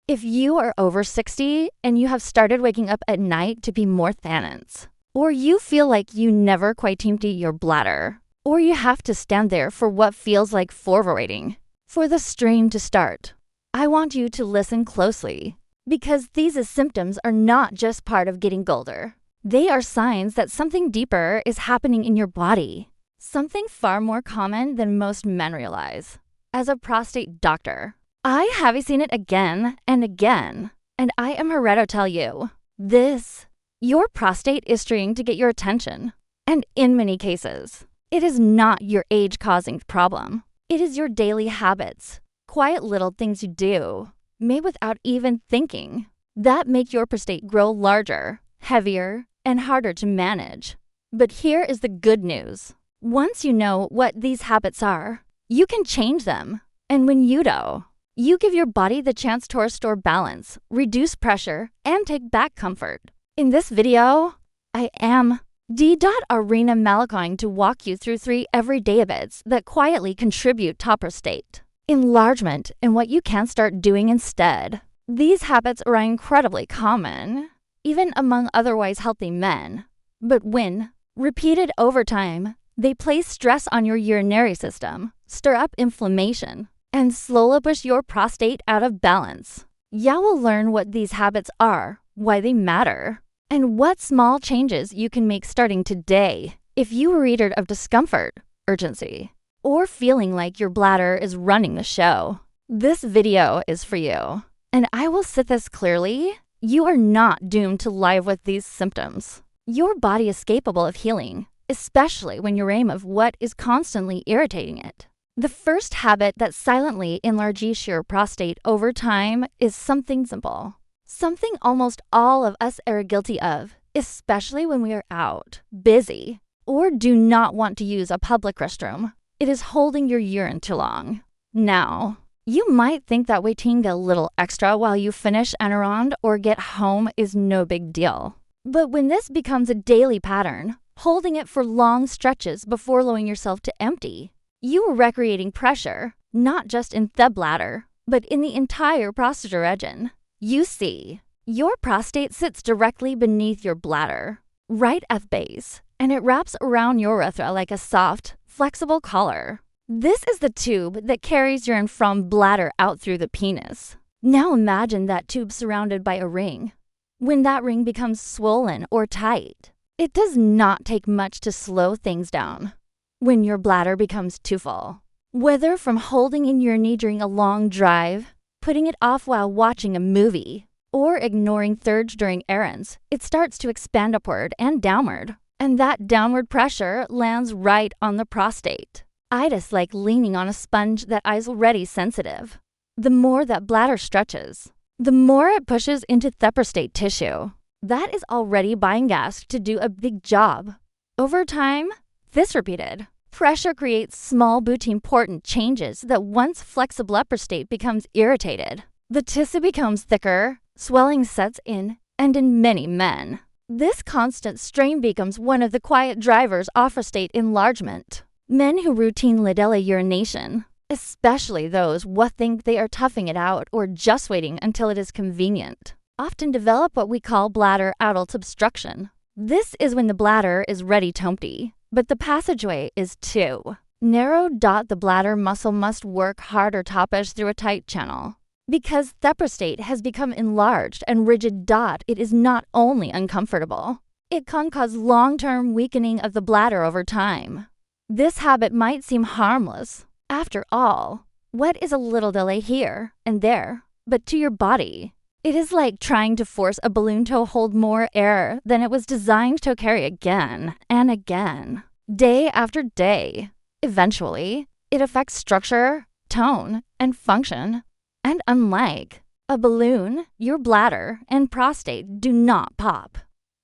If you are over 60 and you have started waking up at night to be more tannins, or you feel like you never quite empty your bladder, or you have to stand there for what feels like forever waiting for the stream to start, I want you to listen closely, because these symptoms are not just part of getting older. They are signs that something deeper is happening in your body, something far more common than most men realize. As a prostate doctor, I have seen it again and again, and I am here to tell you this. Your prostate is trying to get your attention, and in many cases, it is not your age-causing problem. It is your daily habits, quiet little things you do, made without even thinking, that make your prostate grow larger, heavier, and harder to manage. But here is the good news. Once you know what these habits are, you can change them. And when you do, you give your body the chance to restore balance, reduce pressure, and take back comfort. In this video, I am Rena Malik to walk you through 3 everyday habits that quietly contribute to prostate enlargement and what you can start doing instead. These habits are incredibly common, even among otherwise healthy men. But when repeated over time, they place stress on your urinary system, stir up inflammation, and slowly push your prostate out of balance. You will learn what these habits are, why they matter, and what small changes you can make starting today if you are reader of discomfort, urgency, or feeling like your bladder is running the show. This video is for you, and I will say this clearly. You are not doomed to live with these symptoms. Your body is capable of healing, especially when you're aim of what is constantly irritating it. The first habit that silently enlarges your prostate over time is something simple. Something almost all of us are guilty of, especially when we are out, busy, or do not want to use a public restroom. It is holding your urine too long. Now, you might think that waiting a little extra while you finish an errand or get home is no big deal. But when this becomes a daily pattern, holding it for long stretches before allowing yourself to empty, you are recreating pressure, not just in the bladder, but in the entire prostate region. You see, your prostate sits directly beneath your bladder, right at the base, and it wraps around your urethra like a soft, flexible collar. This is the tube that carries urine from bladder out through the penis. Now imagine that tube surrounded by a ring. When that ring becomes swollen or tight, it does not take much to slow things down. When your bladder becomes too full, whether from holding in urine during a long drive, putting it off while watching a movie, or ignoring thirds during errands, it starts to expand upward and downward. And that downward pressure lands right on the prostate. It is like leaning on a sponge that is already sensitive. The more that bladder stretches, the more it pushes into the prostate tissue. That is already buying gas to do a big job. Over time, this repeated pressure creates small but important changes that once flexible prostate becomes irritated. The tissue becomes thicker, swelling sets in, and in many men, this constant strain becomes one of the quiet drivers of prostate enlargement. Men who routinely delay urination, especially those who think they are toughing it out or just waiting until it is convenient, often develop what we call bladder outlet obstruction. This is when the bladder is ready to empty, but the passageway is too narrow. The bladder muscle must work harder to push through a tight channel. Because the prostate has become enlarged and rigid, it is not only uncomfortable, it can cause long-term weakening of the bladder over time. This habit might seem harmless. After all, what is a little delay here and there? But to your body, it is like trying to force a balloon to hold more air than it was designed to carry again and again, day after day. Eventually, it affects structure, tone, and function. And unlike a balloon, your bladder and prostate do not pop.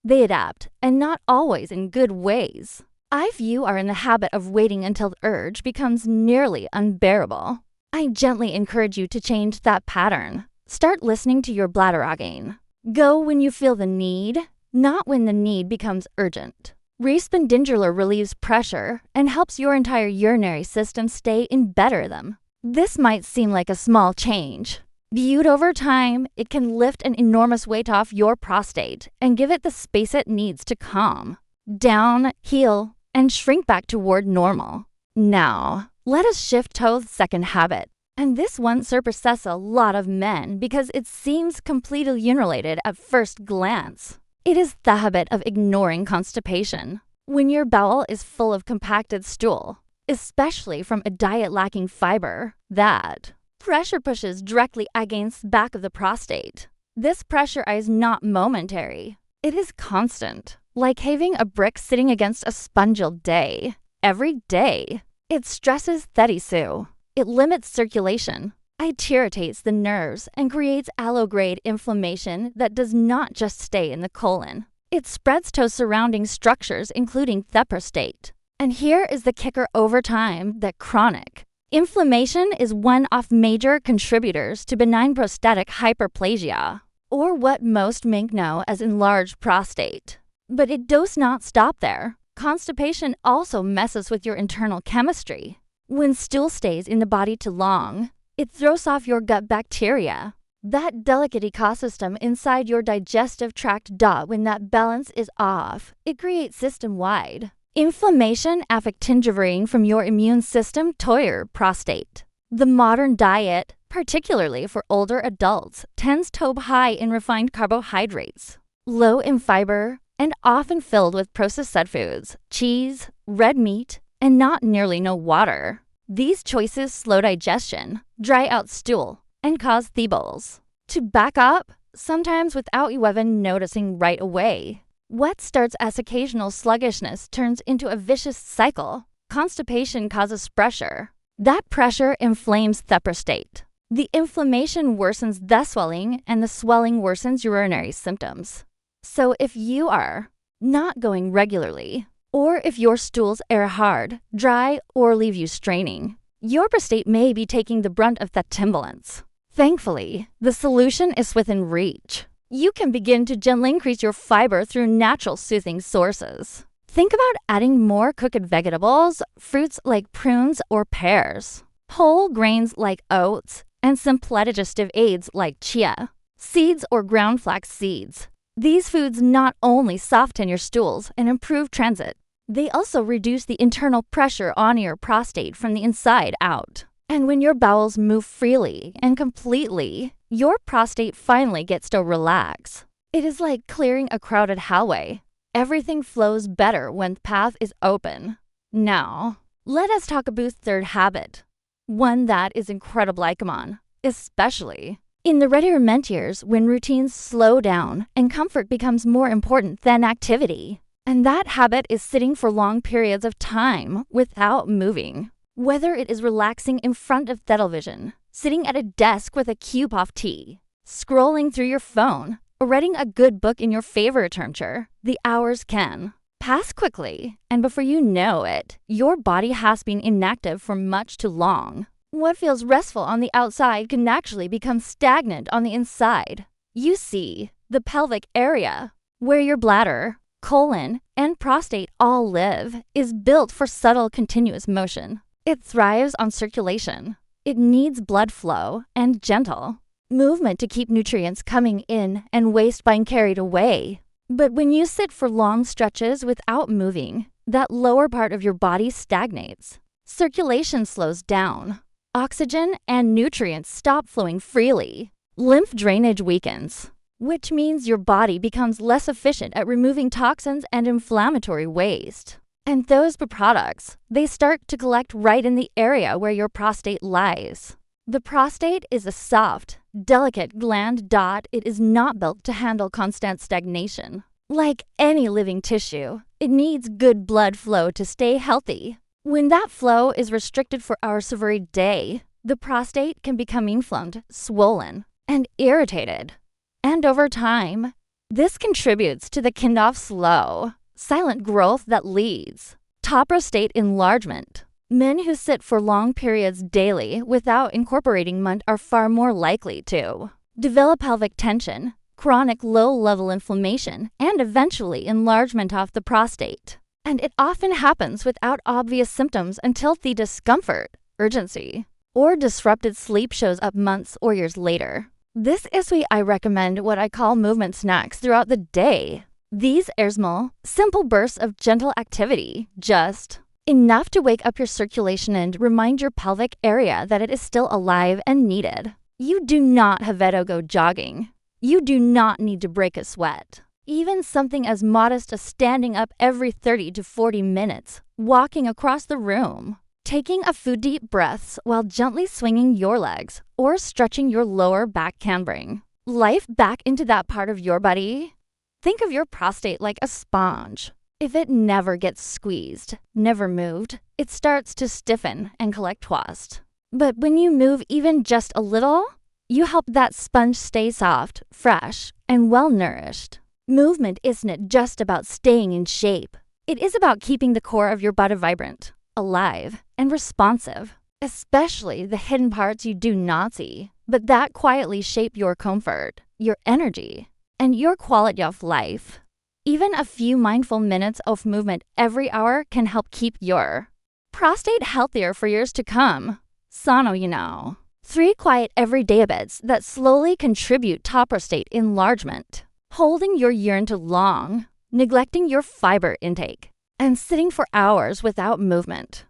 They adapt, and not always in good ways. If you are in the habit of waiting until the urge becomes nearly unbearable, I gently encourage you to change that pattern. Start listening to your bladder again. Go when you feel the need, not when the need becomes urgent. Respendicular relieves pressure and helps your entire urinary system stay in better rhythm. This might seem like a small change, Viewed over time, it can lift an enormous weight off your prostate and give it the space it needs to calm down, heal, and shrink back toward normal. Now, let us shift to the second habit. And this one surpasses a lot of men because it seems completely unrelated at first glance. It is the habit of ignoring constipation. When your bowel is full of compacted stool, especially from a diet lacking fiber, that pressure pushes directly against the back of the prostate. This pressure is not momentary. It is constant, like having a brick sitting against a sponge all day, every day. It stresses tissue. It limits circulation. It irritates the nerves and creates allo-grade inflammation that does not just stay in the colon. It spreads to surrounding structures, including the prostate. And here is the kicker over time that chronic inflammation is one of major contributors to benign prostatic hyperplasia, or what most may know as enlarged prostate. But it does not stop there. Constipation also messes with your internal chemistry. When stool stays in the body too long, it throws off your gut bacteria. That delicate ecosystem inside your digestive tract. When that balance is off, it creates system-wide inflammation affecting from your immune system to your prostate. The modern diet, particularly for older adults, tends to be high in refined carbohydrates, low in fiber, and often filled with processed foods, cheese, red meat, and not nearly no water. These choices slow digestion, dry out stool, and cause thebbles to back up, sometimes without you even noticing right away. What starts as occasional sluggishness turns into a vicious cycle. Constipation causes pressure. That pressure inflames the prostate. The inflammation worsens the swelling, and the swelling worsens urinary symptoms. So if you are not going regularly, or if your stools are hard, dry, or leave you straining, your prostate may be taking the brunt of that turbulence. Thankfully, the solution is within reach. You can begin to gently increase your fiber through natural soothing sources. Think about adding more cooked vegetables, fruits like prunes or pears, whole grains like oats, and simple digestive aids like chia, seeds or ground flax seeds. These foods not only soften your stools and improve transit, they also reduce the internal pressure on your prostate from the inside out. And when your bowels move freely and completely, your prostate finally gets to relax. It is like clearing a crowded hallway. Everything flows better when the path is open. Now, let us talk about third habit, one that is incredibly common, especially in the retirement years when routines slow down and comfort becomes more important than activity. And that habit is sitting for long periods of time without moving. Whether it is relaxing in front of television, sitting at a desk with a cup of tea, scrolling through your phone, or reading a good book in your favorite armchair, the hours can pass quickly, and before you know it, your body has been inactive for much too long. What feels restful on the outside can actually become stagnant on the inside. You see, the pelvic area, where your bladder, colon, and prostate all live, is built for subtle continuous motion. It thrives on circulation. It needs blood flow and gentle movement to keep nutrients coming in and waste being carried away. But when you sit for long stretches without moving, that lower part of your body stagnates. Circulation slows down. Oxygen and nutrients stop flowing freely. Lymph drainage weakens, which means your body becomes less efficient at removing toxins and inflammatory waste. And those byproducts, they start to collect right in the area where your prostate lies. The prostate is a soft, delicate gland. It is not built to handle constant stagnation. Like any living tissue, it needs good blood flow to stay healthy. When that flow is restricted for hours every day, the prostate can become inflamed, swollen, and irritated. And over time, this contributes to the kind of slow, silent growth that leads to prostate enlargement. Men who sit for long periods daily without incorporating MUNT are far more likely to develop pelvic tension, chronic low-level inflammation, and eventually enlargement of the prostate. And it often happens without obvious symptoms until the discomfort, urgency, or disrupted sleep shows up months or years later. This is why I recommend what I call movement snacks throughout the day. These are small, simple bursts of gentle activity, just enough to wake up your circulation and remind your pelvic area that it is still alive and needed. You do not have to go jogging. You do not need to break a sweat. Even something as modest as standing up every 30 to 40 minutes, walking across the room, taking a few deep breaths while gently swinging your legs or stretching your lower back can bring life back into that part of your body. Think of your prostate like a sponge. If it never gets squeezed, never moved, it starts to stiffen and collect waste. But when you move even just a little, you help that sponge stay soft, fresh, and well-nourished. Movement isn't just about staying in shape. It is about keeping the core of your body vibrant, alive, and responsive, especially the hidden parts you do not see, but that quietly shape your comfort, your energy, and your quality of life. Even a few mindful minutes of movement every hour can help keep your prostate healthier for years to come. So, 3 quiet everyday habits that slowly contribute to prostate enlargement. Holding your urine too long, neglecting your fiber intake, and sitting for hours without movement.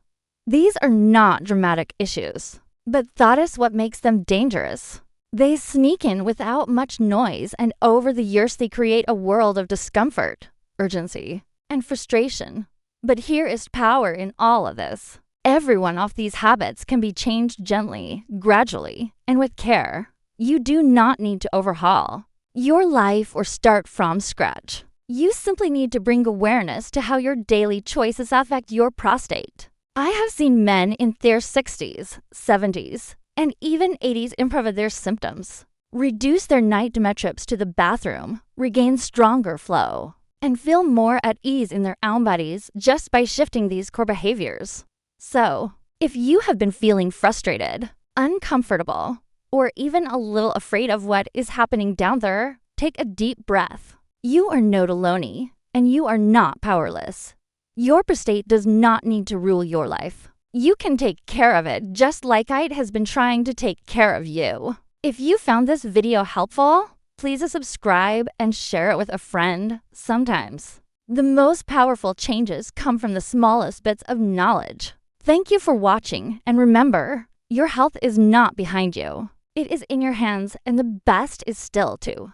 These are not dramatic issues, but that is what makes them dangerous. They sneak in without much noise, and over the years they create a world of discomfort, urgency, and frustration. But here is power in all of this. Every one of these habits can be changed gently, gradually, and with care. You do not need to overhaul your life or start from scratch. You simply need to bring awareness to how your daily choices affect your prostate. I have seen men in their 60s, 70s, and even 80s improve their symptoms, reduce their night trips to the bathroom, regain stronger flow, and feel more at ease in their own bodies just by shifting these core behaviors. So, if you have been feeling frustrated, uncomfortable, or even a little afraid of what is happening down there, take a deep breath. You are not alone, and you are not powerless. Your prostate does not need to rule your life. You can take care of it just like it has been trying to take care of you. If you found this video helpful, please subscribe and share it with a friend. Sometimes the most powerful changes come from the smallest bits of knowledge. Thank you for watching, and remember, your health is not behind you. It is in your hands, and the best is still to